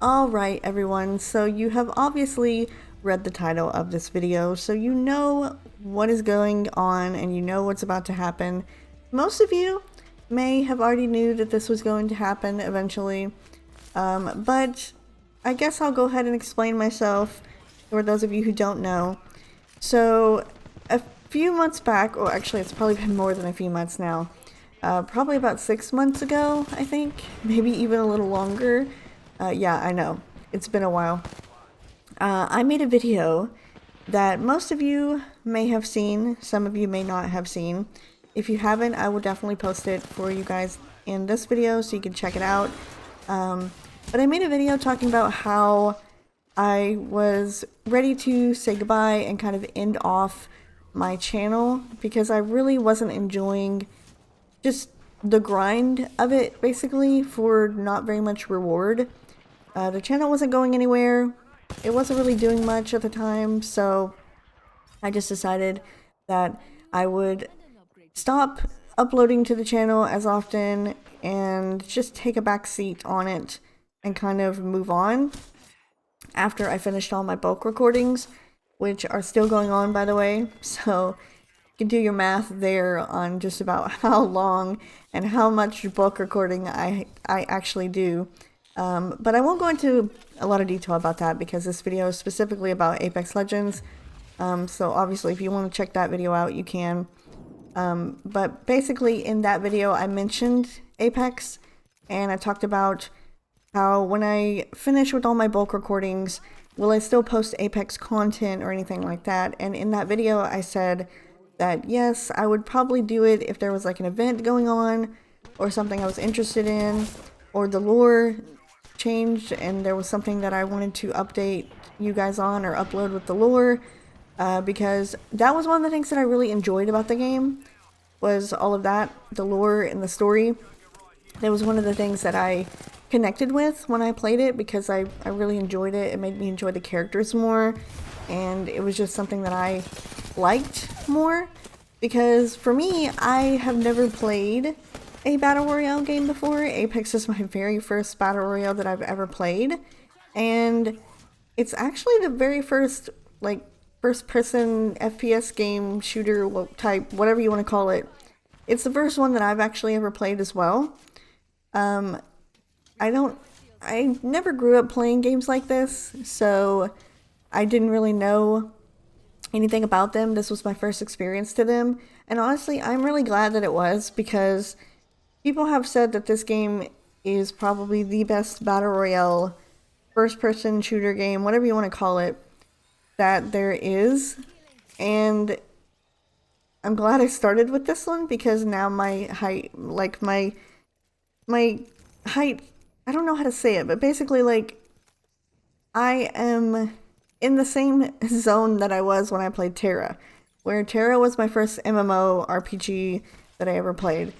Alright everyone, so you have obviously read the title of this video, so you know what is going on and you know what's about to happen. Most of you may have already knew that this was going to happen eventually, but I guess I'll go ahead and explain myself for those of you who don't know. So a few months back, or actually it's probably been more than a few months now, probably about 6 months ago, I think, maybe even a little longer. Yeah, I know. It's been a while. I made a video that most of you may have seen, some of you may not have seen. If you haven't, I will definitely post it for you guys in this video so you can check it out. But I made a video talking about how I was ready to say goodbye and kind of end off my channel because I really wasn't enjoying just the grind of it, basically, for not very much reward. The channel wasn't going anywhere. It wasn't really doing much at the time, so I just decided that I would stop uploading to the channel as often and just take a back seat on it and kind of move on after I finished all my bulk recordings, which are still going on, by the way. So you can do your math there on just about how long and how much bulk recording I actually do. But I won't go into a lot of detail about that because this video is specifically about Apex Legends. So obviously if you want to check that video out, you can. But basically in that video I mentioned Apex and I talked about how when I finish with all my bulk recordings, will I still post Apex content or anything like that? And in that video I said that yes, I would probably do it if there was like an event going on or something I was interested in, or the lore changed and there was something that I wanted to update you guys on or upload with the lore, because that was one of the things that I really enjoyed about the game, was all of that, the lore and the story. That was one of the things that I connected with when I played it because I really enjoyed it. It made me enjoy the characters more, and it was just something that I liked more because for me, I have never played a battle royale game before. Apex is my very first battle royale that I've ever played, and it's actually the very first like first person FPS game, shooter type, whatever you want to call it. It's the first one that I've actually ever played as well. I never grew up playing games like this, so I didn't really know anything about them. This was my first experience to them, and honestly I'm really glad that it was, because people have said that this game is probably the best battle royale, first-person shooter game, whatever you want to call it, that there is. And I'm glad I started with this one because now my height, like my height, I don't know how to say it, but basically like I am in the same zone that I was when I played Terra, where Terra was my first MMO RPG that I ever played.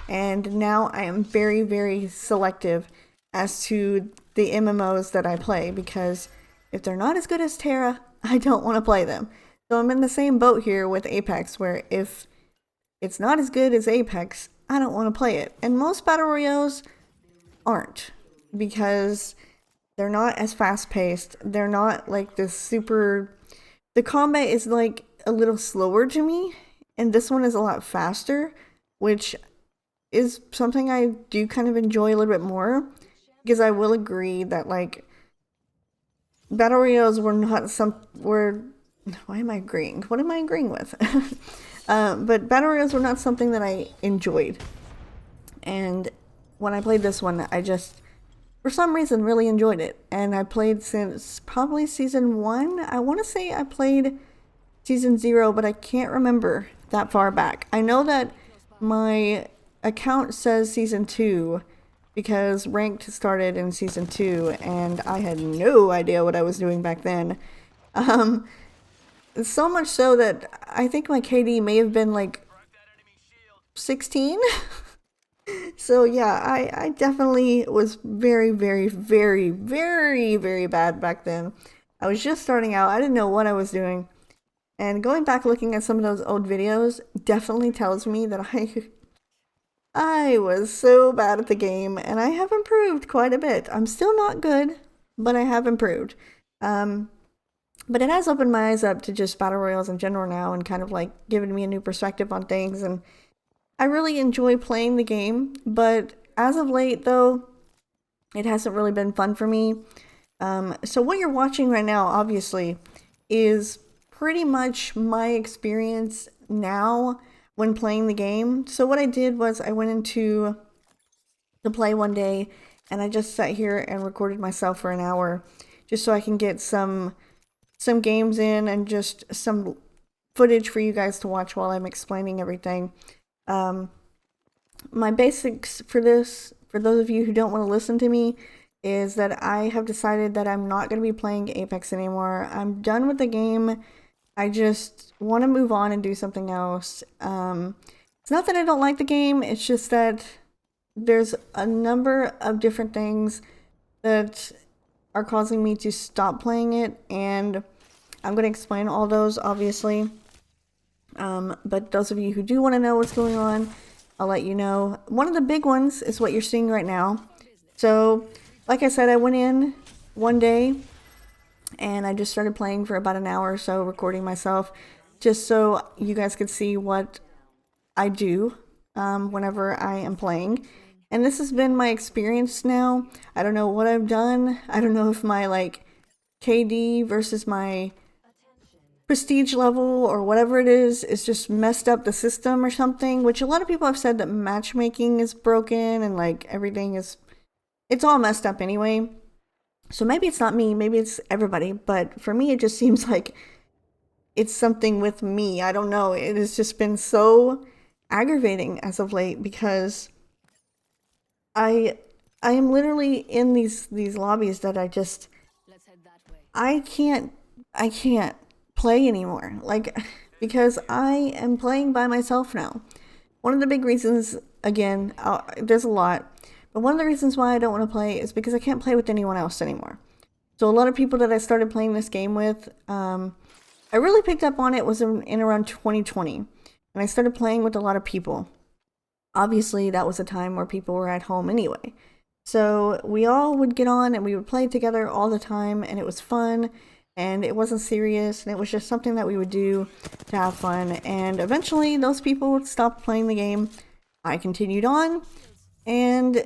And now I am very, very selective as to the MMOs that I play, because if they're not as good as Terra, I don't want to play them. So I'm in the same boat here with Apex, where if it's not as good as Apex, I don't want to play it. And most battle royales aren't, because they're not as fast-paced. They're not like this super... The combat is like a little slower to me, and this one is a lot faster, which is something I do kind of enjoy a little bit more, because I will agree that like battle royales were not why am I agreeing? What am I agreeing with? But battle royales were not something that I enjoyed, and when I played this one, I just for some reason really enjoyed it, and I played since probably season 1. I want to say I played season 0, but I can't remember that far back. I know that my account says season 2 because ranked started in season 2 and I had no idea what I was doing back then. So much so that I think my KD may have been like 16. So yeah, I definitely was very, very, very, very, very bad back then. I was just starting out. I didn't know what I was doing. And going back looking at some of those old videos definitely tells me that I was so bad at the game, and I have improved quite a bit. I'm still not good, but I have improved. But it has opened my eyes up to just battle royals in general now, and kind of like given me a new perspective on things. And I really enjoy playing the game, but as of late though, it hasn't really been fun for me. So what you're watching right now, obviously, is pretty much my experience now when playing the game. So what I did was I went into the play one day and I just sat here and recorded myself for an hour just so I can get some games in and just some footage for you guys to watch while I'm explaining everything. My basics for this, for those of you who don't want to listen to me, is that I have decided that I'm not going to be playing Apex anymore. I'm done with the game. I just want to move on and do something else. It's not that I don't like the game, it's just that there's a number of different things that are causing me to stop playing it, and I'm going to explain all those, obviously. But those of you who do want to know what's going on, I'll let you know. One of the big ones is what you're seeing right now. So, like I said, I went in one day and I just started playing for about an hour or so, recording myself, just so you guys could see what I do whenever I am playing. And this has been my experience now. I don't know what I've done. I don't know if my like KD versus my prestige level or whatever it is just messed up the system or something, which a lot of people have said that matchmaking is broken and like everything is, it's all messed up anyway. So maybe it's not me, maybe it's everybody, but for me it just seems like it's something with me. I don't know. It has just been so aggravating as of late because I am literally in these lobbies that I can't play anymore, like, because I am playing by myself now. One of the big reasons, again, there's a lot, but one of the reasons why I don't want to play is because I can't play with anyone else anymore. So a lot of people that I started playing this game with, I really picked up on it was in around 2020, and I started playing with a lot of people. Obviously, that was a time where people were at home anyway. So we all would get on and we would play together all the time, and it was fun. And it wasn't serious, and it was just something that we would do to have fun. And eventually those people stopped playing the game. I continued on, and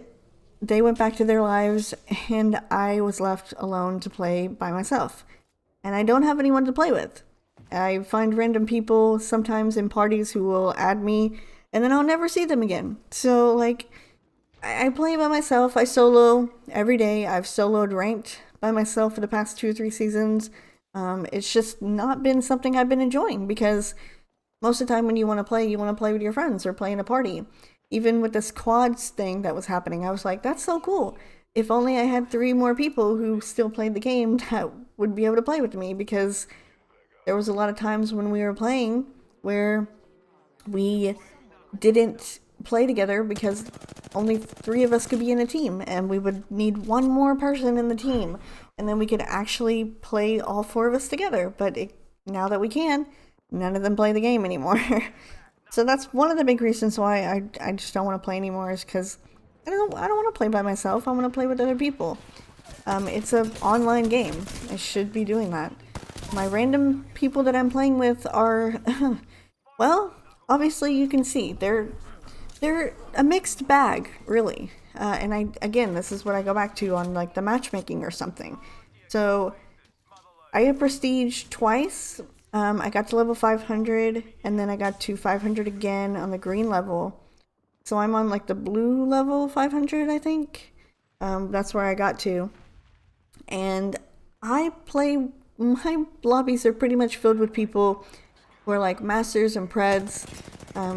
they went back to their lives, and I was left alone to play by myself. And I don't have anyone to play with. I find random people sometimes in parties who will add me, and then I'll never see them again. So like, I play by myself. I solo every day. I've soloed ranked by myself for the past 2 or 3 seasons. It's just not been something I've been enjoying, because most of the time when you want to play with your friends or play in a party. Even with this quads thing that was happening, I was like, that's so cool. If only I had 3 more people who still played the game that would be able to play with me, because there was a lot of times when we were playing where we didn't play together because only 3 of us could be in a team, and we would need 1 more person in the team, and then we could actually play all 4 of us together. But now that we can, none of them play the game anymore. So that's one of the big reasons why I just don't want to play anymore, is because I don't want to play by myself. I want to play with other people. It's an online game. I should be doing that. My random people that I'm playing with are well, obviously you can see they're a mixed bag, really. And again, this is what I go back to on like the matchmaking or something. So I hit prestige twice. I got to level 500, and then I got to 500 again on the green level. So I'm on like the blue level 500, I think. That's where I got to. And my lobbies are pretty much filled with people who are like masters and preds.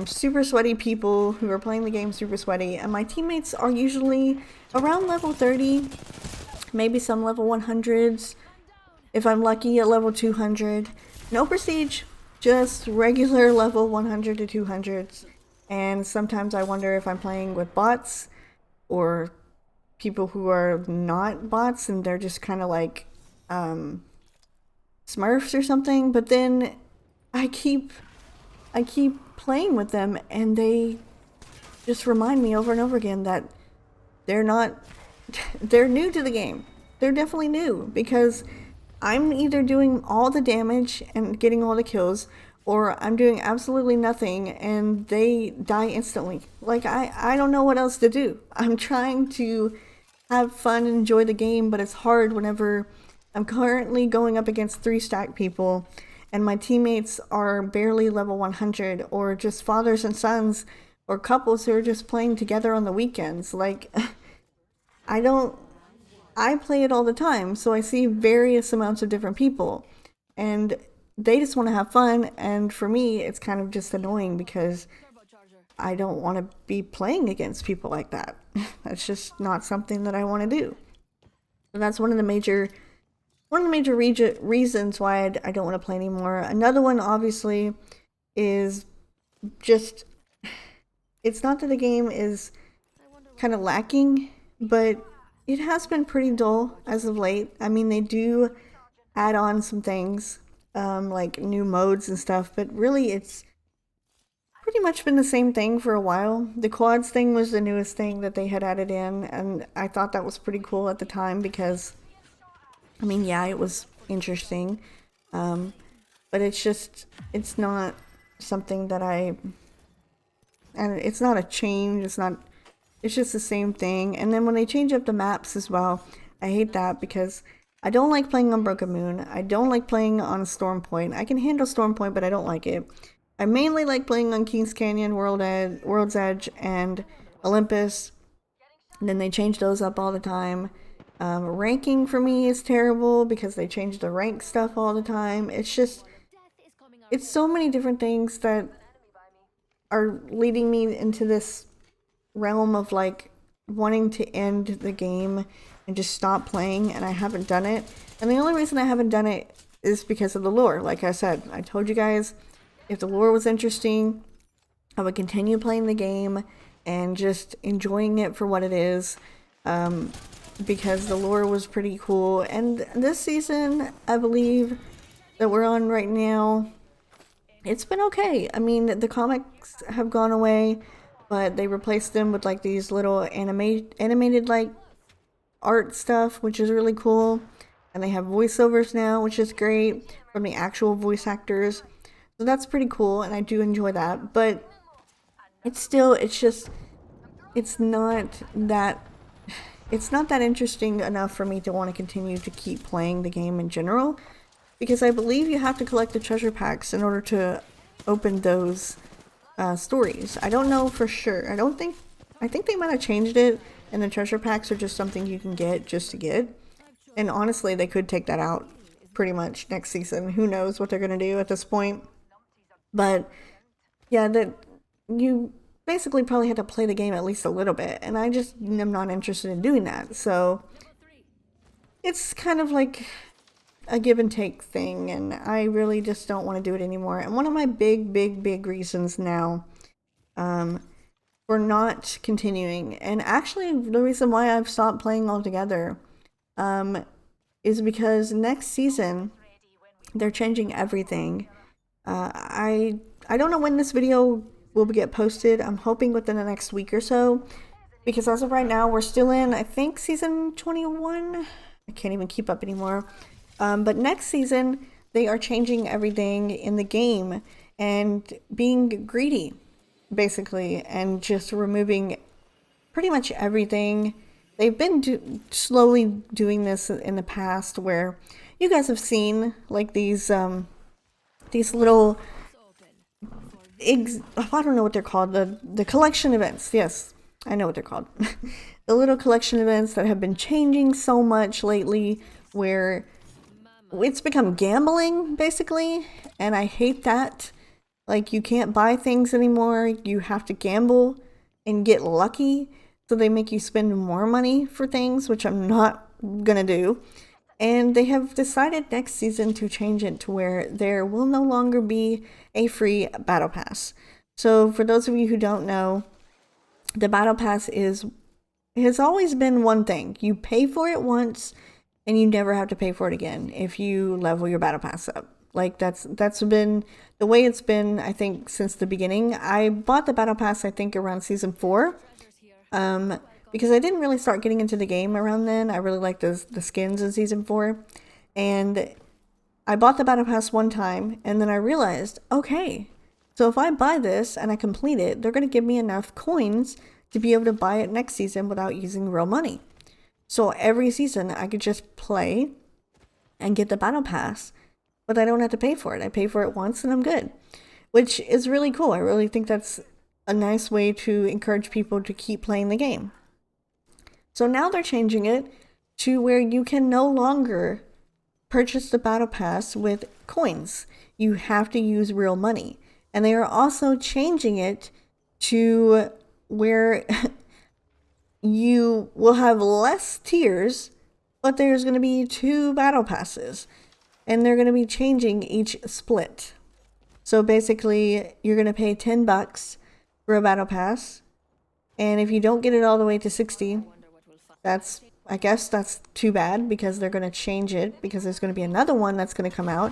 Super sweaty people who are playing the game super sweaty, and my teammates are usually around level 30, maybe some level 100s, if I'm lucky at level 200. No prestige, just regular level 100 to 200s, and sometimes I wonder if I'm playing with bots or people who are not bots and they're just kind of like Smurfs or something. But then I keep playing with them, and they just remind me over and over again that they're new to the game. they're definitely new, because I'm either doing all the damage and getting all the kills, or I'm doing absolutely nothing and they die instantly. Like, I don't know what else to do. I'm trying to have fun and enjoy the game, but it's hard whenever I'm currently going up against 3-stack people and my teammates are barely level 100, or just fathers and sons, or couples who are just playing together on the weekends. Like, I don't I play it all the time, so I see various amounts of different people, and they just want to have fun. And for me, it's kind of just annoying because I don't want to be playing against people like that. That's just not something that I want to do. And that's one of the major reasons why I don't want to play anymore. Another one, obviously, is just, it's not that the game is kind of lacking, but it has been pretty dull as of late. I mean, they do add on some things, like new modes and stuff, but really it's pretty much been the same thing for a while. The quads thing was the newest thing that they had added in, and I thought that was pretty cool at the time because, I mean, yeah, it was interesting, but it's not something that and it's not a change, it's just the same thing. And then when they change up the maps as well, I hate that because I don't like playing on Broken Moon. I don't like playing on Storm Point. I can handle Storm Point, but I don't like it. I mainly like playing on Kings Canyon, World's Edge, and Olympus. And then they change those up all the time. Ranking for me is terrible because they change the rank stuff all the time. It's so many different things that are leading me into this realm of like wanting to end the game and just stop playing, and I haven't done it. And the only reason I haven't done it is because of the lore. Like I said, I told you guys, if the lore was interesting, I would continue playing the game and just enjoying it for what it is, because the lore was pretty cool. And this season, I believe, that we're on right now, it's been okay. I mean, the comics have gone away, but they replaced them with like these little animated like art stuff, which is really cool. And they have voiceovers now, which is great, from the actual voice actors. So that's pretty cool, and I do enjoy that. But it's just, it's not that interesting enough for me to want to continue to keep playing the game in general, because I believe you have to collect the treasure packs in order to open those stories. I don't know for sure. I think they might have changed it, and the treasure packs are just something you can get just to get. And honestly, they could take that out pretty much next season. Who knows what they're going to do at this point. But yeah, that you basically probably had to play the game at least a little bit, and I just am not interested in doing that. So it's kind of like a give and take thing, and I really just don't want to do it anymore. And one of my big reasons now for not continuing, and actually the reason why I've stopped playing altogether, is because next season they're changing everything. I don't know when this video will get posted. I'm hoping within the next week or so, because as of right now we're still in, I think, season 21. I can't even keep up anymore. But next season they are changing everything in the game and being greedy, basically, and just removing pretty much everything. They've been slowly doing this in the past, where you guys have seen like these little I don't know what they're called, the collection events. Yes, I know what they're called. The little collection events that have been changing so much lately, where it's become gambling basically, and I hate that. Like, you can't buy things anymore. You have to gamble and get lucky. So they make you spend more money for things, which I'm not gonna do. And they have decided next season to change it to where there will no longer be a free battle pass. So for those of you who don't know, the battle pass has always been one thing. You pay for it once and you never have to pay for it again if you level your battle pass up. Like, that's been the way it's been, I think, since the beginning. I bought the battle pass, I think, around season 4. because I didn't really start getting into the game around then. I really liked the skins in Season 4. And I bought the Battle Pass one time, and then I realized, okay, so if I buy this and I complete it, they're going to give me enough coins to be able to buy it next season without using real money. So every season I could just play and get the Battle Pass, but I don't have to pay for it. I pay for it once and I'm good, which is really cool. I really think that's a nice way to encourage people to keep playing the game. So now they're changing it to where you can no longer purchase the Battle Pass with coins. You have to use real money. And they are also changing it to where you will have less tiers, but there's going to be 2 battle passes, and they're going to be changing each split. So basically, you're going to pay $10 for a battle pass, and if you don't get it all the way to 60, I guess that's too bad, because they're going to change it, because there's going to be another one that's going to come out,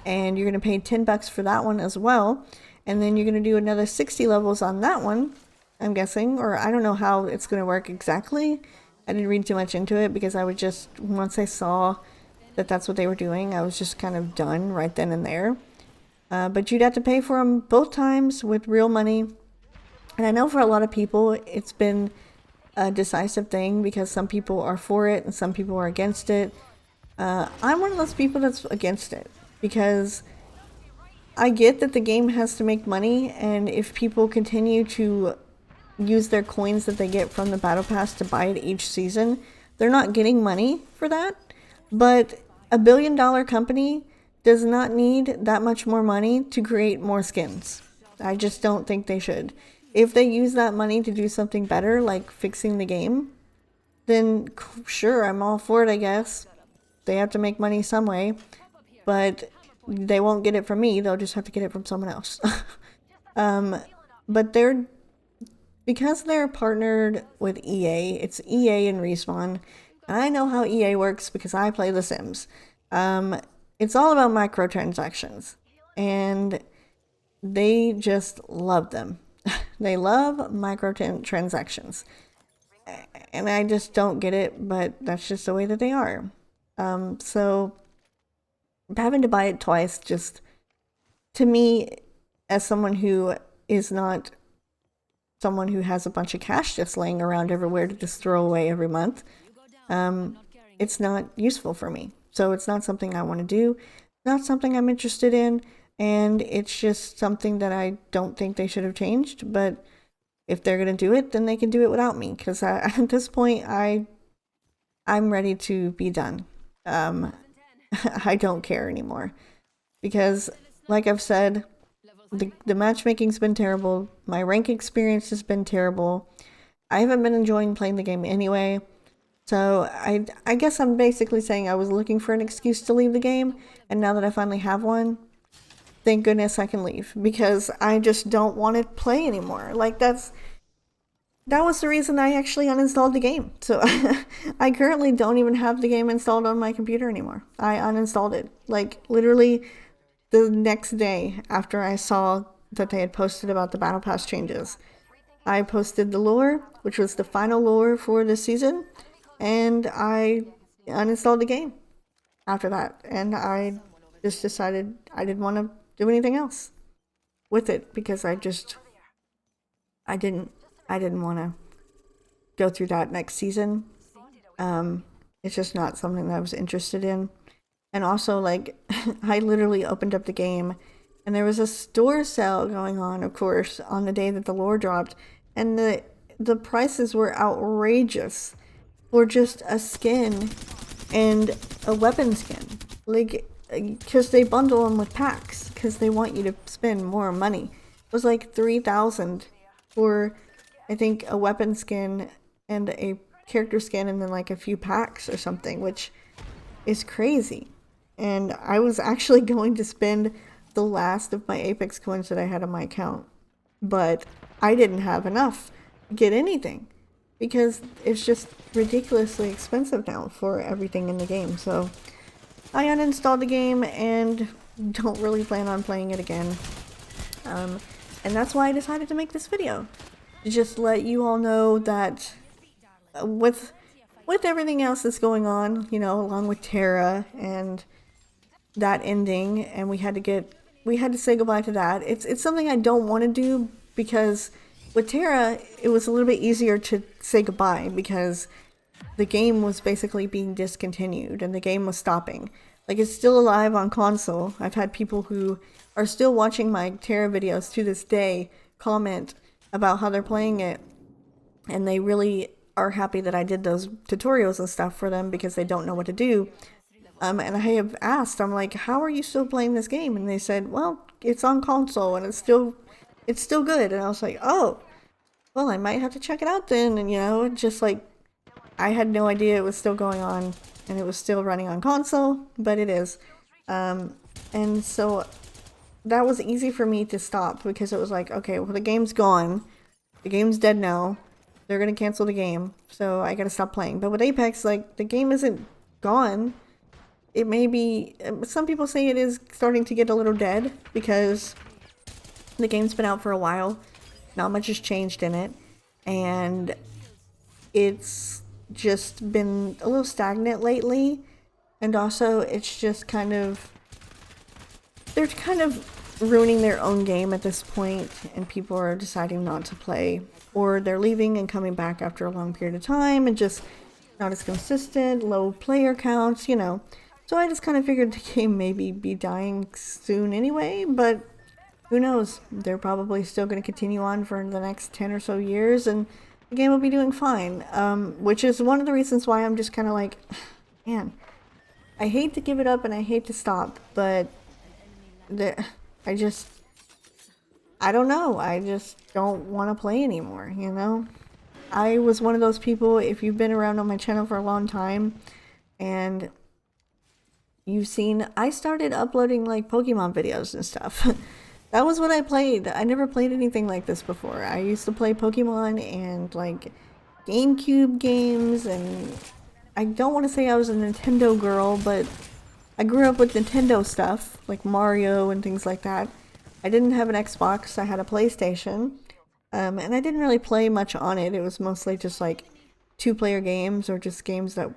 and you're going to pay $10 for that one as well, and then you're going to do another 60 levels on that one, I'm guessing, or I don't know how it's going to work exactly. I didn't read too much into it, because I would just, once I saw that that's what they were doing, I was just kind of done right then and there. But you'd have to pay for them both times with real money. And I know for a lot of people, it's been a decisive thing, because some people are for it and some people are against it. I'm one of those people that's against it, because I get that the game has to make money, and if people continue to use their coins that they get from the Battle Pass to buy it each season, they're not getting money for that. But a billion-dollar company does not need that much more money to create more skins. I just don't think they should. If they use that money to do something better, like fixing the game, then sure, I'm all for it, I guess. They have to make money some way, but they won't get it from me. They'll just have to get it from someone else. But because they're partnered with EA, it's EA and Respawn, and I know how EA works because I play The Sims. It's all about microtransactions, and they just love them. They love microtransactions, and I just don't get it, but that's just the way that they are. So having to buy it twice, just, to me, as someone who is not someone who has a bunch of cash just laying around everywhere to just throw away every month, it's not useful for me. So it's not something I want to do, not something I'm interested in, and it's just something that I don't think they should have changed. But if they're going to do it, then they can do it without me, because at this point, I'm ready to be done. I don't care anymore, because like I've said, the matchmaking's been terrible. My rank experience has been terrible. I haven't been enjoying playing the game anyway. So I guess I'm basically saying I was looking for an excuse to leave the game, and now that I finally have one, thank goodness I can leave, because I just don't want to play anymore. Like, that was the reason I actually uninstalled the game. So I currently don't even have the game installed on my computer anymore. I uninstalled it, like, literally the next day after I saw that they had posted about the Battle Pass changes. I posted the lore, which was the final lore for this season, and I uninstalled the game after that. And I just decided I didn't want to do anything else with it, because I didn't want to go through that next season. It's just not something that I was interested in. And also, like, I literally opened up the game, and there was a store sale going on, of course, on the day that the lore dropped, and the prices were outrageous for just a skin and a weapon skin. Like, because they bundle them with packs, because they want you to spend more money. It was like $3,000 for, I think, a weapon skin and a character skin, and then like a few packs or something, which is crazy. And I was actually going to spend the last of my Apex coins that I had on my account, but I didn't have enough to get anything, because it's just ridiculously expensive now for everything in the game. So I uninstalled the game and don't really plan on playing it again. And that's why I decided to make this video, to just let you all know that with everything else that's going on, you know, along with Terra and that ending, and we had to say goodbye to that. It's something I don't want to do because with Terra, it was a little bit easier to say goodbye because the game was basically being discontinued and the game was stopping. Like, it's still alive on console. I've had people who are still watching my Terra videos to this day comment about how they're playing it, and they really are happy that I did those tutorials and stuff for them because they don't know what to do. And I have asked, I'm like, how are you still playing this game? And they said, well, it's on console and it's still good. And I was like, oh, well, I might have to check it out then. And you know, just like, I had no idea it was still going on and it was still running on console, but it is. And so that was easy for me to stop because it was like, okay, well, the game's gone. The game's dead now. They're going to cancel the game. So I got to stop playing. But with Apex, like, the game isn't gone. It may be, some people say it is starting to get a little dead because the game's been out for a while. Not much has changed in it. And it's just been a little stagnant lately. And also, it's just kind of, they're kind of ruining their own game at this point, and people are deciding not to play, or they're leaving and coming back after a long period of time and just not as consistent, low player counts, you know. So I just kind of figured the game maybe be dying soon anyway, but who knows? They're probably still going to continue on for the next 10 or so years, and the game will be doing fine, which is one of the reasons why I'm just kind of like, man, I hate to give it up and I hate to stop, but I don't know. I just don't want to play anymore, you know? I was one of those people, if you've been around on my channel for a long time, and you've seen, I started uploading like Pokemon videos and stuff. That was what I played. I never played anything like this before. I used to play Pokemon and like GameCube games, and I don't want to say I was a Nintendo girl, but I grew up with Nintendo stuff, like Mario and things like that. I didn't have an Xbox, I had a PlayStation, and I didn't really play much on it. It was mostly just like two-player games or just games that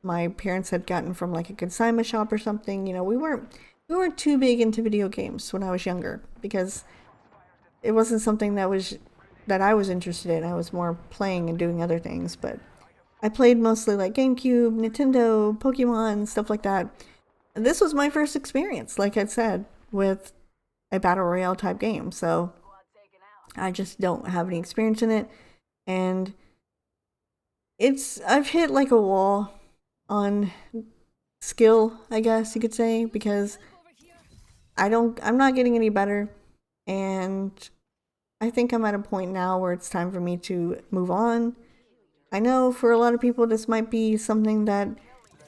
my parents had gotten from like a consignment shop or something. You know, we weren't too big into video games when I was younger because it wasn't something that I was interested in. I was more playing and doing other things, but I played mostly like GameCube, Nintendo, Pokemon, stuff like that. And this was my first experience, like I said, with a battle royale type game. So I just don't have any experience in it, and I've hit like a wall on skill, I guess you could say, because I'm not getting any better, and I think I'm at a point now where it's time for me to move on. I know for a lot of people this might be something that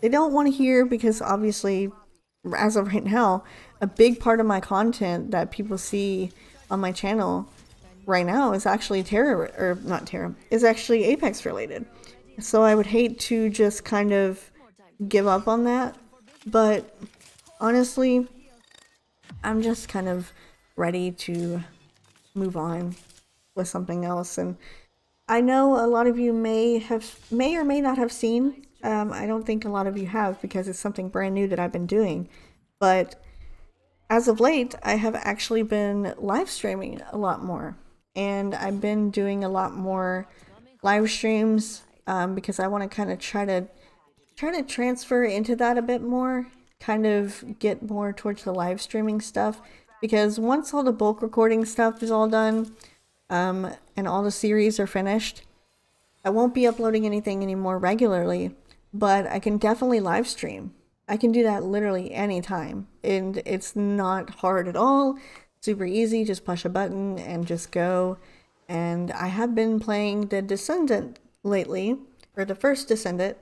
they don't want to hear because obviously, as of right now, a big part of my content that people see on my channel right now is actually is actually Apex related. So I would hate to just kind of give up on that, but honestly, I'm just kind of ready to move on with something else. And I know a lot of you may or may not have seen. I don't think a lot of you have because it's something brand new that I've been doing. But as of late, I have actually been live streaming a lot more. And I've been doing a lot more live streams because I want to kind of try to transfer into that a bit more. Kind of get more towards the live streaming stuff. Because once all the bulk recording stuff is all done, and all the series are finished, I won't be uploading anything anymore regularly, but I can definitely live stream. I can do that literally anytime, and it's not hard at all. Super easy, just push a button and just go. And I have been playing the Descendant lately, or the first Descendant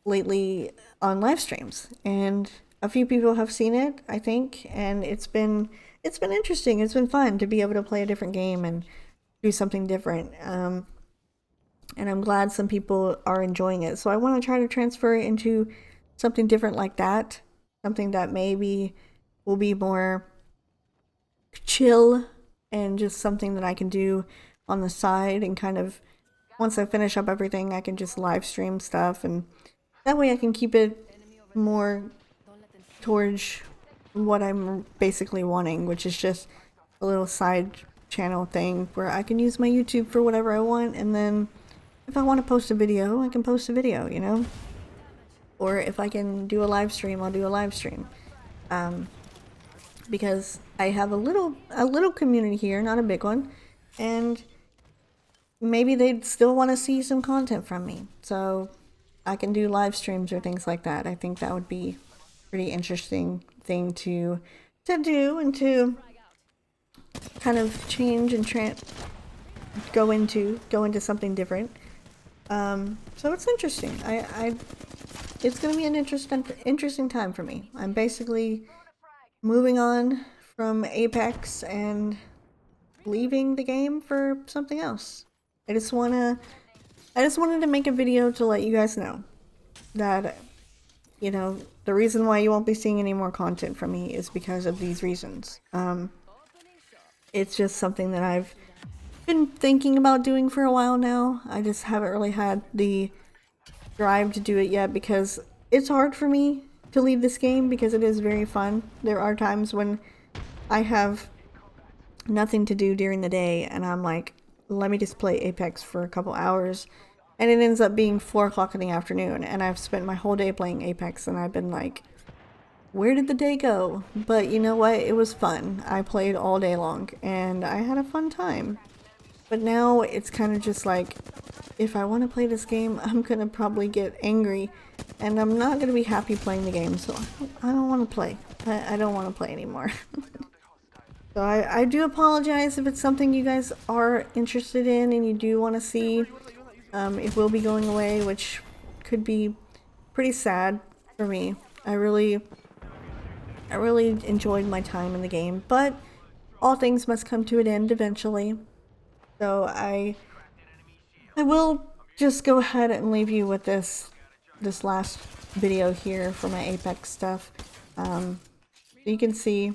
lately on live streams, and a few people have seen it, I think, and it's been interesting. It's been fun to be able to play a different game and do something different. And I'm glad some people are enjoying it. So I want to try to transfer it into something different like that. Something that maybe will be more chill and just something that I can do on the side and kind of once I finish up everything, I can just live stream stuff, and that way I can keep it more towards what I'm basically wanting, which is just a little side channel thing where I can use my YouTube for whatever I want, and then if I want to post a video, I can post a video, you know? Or if I can do a live stream, I'll do a live stream. Because I have a little community here, not a big one, and maybe they'd still want to see some content from me. So I can do live streams or things like that. I think that would be a pretty interesting thing to do and to kind of change and go into something different. So it's interesting. It's gonna be an interesting time for me. I'm basically moving on from Apex and leaving the game for something else. I just wanted to make a video to let you guys know that, you know, the reason why you won't be seeing any more content from me is because of these reasons. It's just something that I've been thinking about doing for a while now. I just haven't really had the drive to do it yet because it's hard for me to leave this game because it is very fun. There are times when I have nothing to do during the day and I'm like, let me just play Apex for a couple hours, and it ends up being 4 o'clock in the afternoon and I've spent my whole day playing Apex and I've been like, where did the day go? But you know what? It was fun. I played all day long and I had a fun time. But now it's kind of just like, if I want to play this game, I'm gonna probably get angry and I'm not gonna be happy playing the game, so I don't want to play. I don't want to play anymore. So I do apologize if it's something you guys are interested in and you do want to see. It will be going away, which could be pretty sad for me. I really enjoyed my time in the game, but all things must come to an end eventually. So I will just go ahead and leave you with this last video here for my Apex stuff. You can see,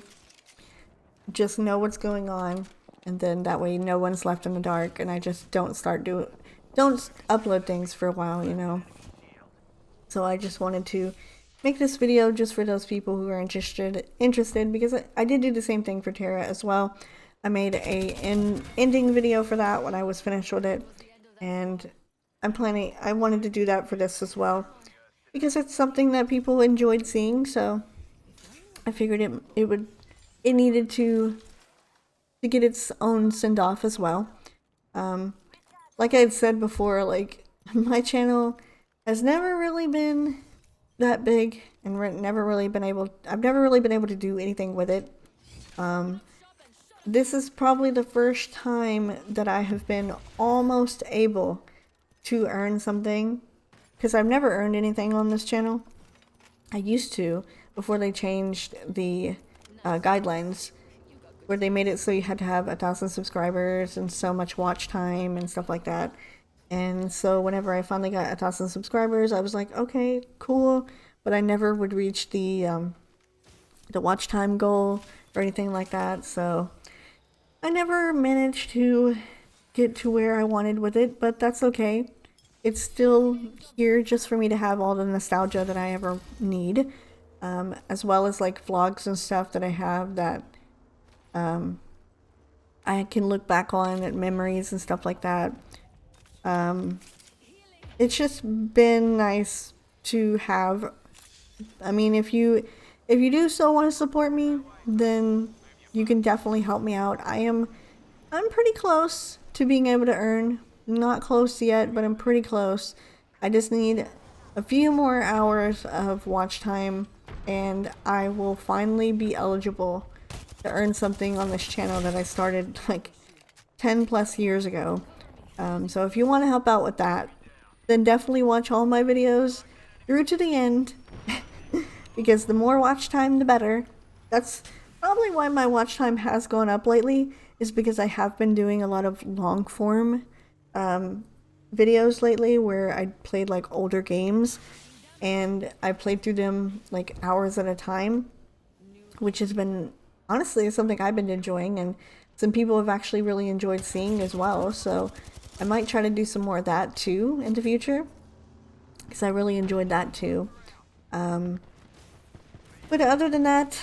just know what's going on, and then that way no one's left in the dark, and I just don't upload things for a while, you know. So I just wanted to make this video just for those people who are interested because I did do the same thing for Terra as well. I made a ending video for that when I was finished with it, and I wanted to do that for this as well because it's something that people enjoyed seeing, so I figured it needed to get its own send-off as well. Like I had said before, like, my channel has never really been that big and I've never really been able to do anything with it. This is probably the first time that I have been almost able to earn something, because I've never earned anything on this channel. I used to, before they changed the guidelines, where they made it so you had to have 1,000 subscribers and so much watch time and stuff like that. And so whenever I finally got 1,000 subscribers, I was like, okay, cool, but I never would reach the watch time goal or anything like that. So I never managed to get to where I wanted with it, but that's okay. It's still here just for me to have all the nostalgia that I ever need, as well as like vlogs and stuff that I have that I can look back on at memories and stuff like that. It's just been nice to have. I mean, if you do so want to support me, then you can definitely help me out. I'm pretty close to being able to earn. Not close yet, but I'm pretty close. I just need a few more hours of watch time and I will finally be eligible to earn something on this channel that I started like 10 plus years ago. So if you want to help out with that, then definitely watch all my videos through to the end because the more watch time, the better. That's probably why my watch time has gone up lately, is because I have been doing a lot of long form videos lately where I played like older games and I played through them like hours at a time, which has been honestly something I've been enjoying and some people have actually really enjoyed seeing as well. So I might try to do some more of that too in the future, because I really enjoyed that too. But other than that,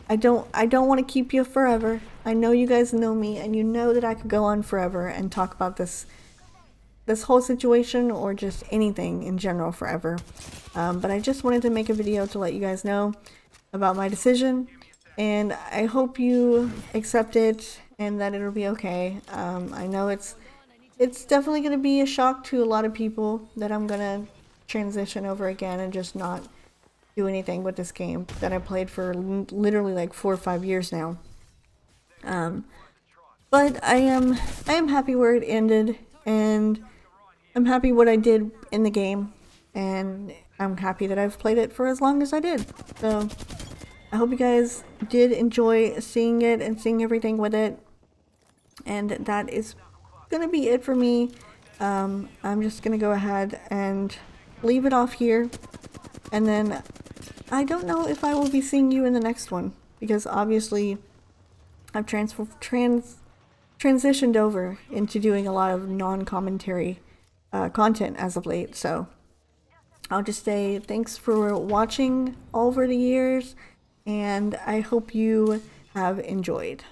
I don't want to keep you forever. I know you guys know me, and you know that I could go on forever and talk about this whole situation or just anything in general forever. But I just wanted to make a video to let you guys know about my decision, and I hope you accept it and that it'll be okay. I know it's definitely going to be a shock to a lot of people that I'm going to transition over again and just not do anything with this game that I played for literally like 4 or 5 years now. But I am happy where it ended, and I'm happy what I did in the game, and I'm happy that I've played it for as long as I did. So I hope you guys did enjoy seeing it and seeing everything with it. And that is gonna be it for me. I'm just gonna go ahead and leave it off here, and then I don't know if I will be seeing you in the next one, because obviously I've transitioned over into doing a lot of non-commentary content as of late. So I'll just say thanks for watching over the years, and I hope you have enjoyed.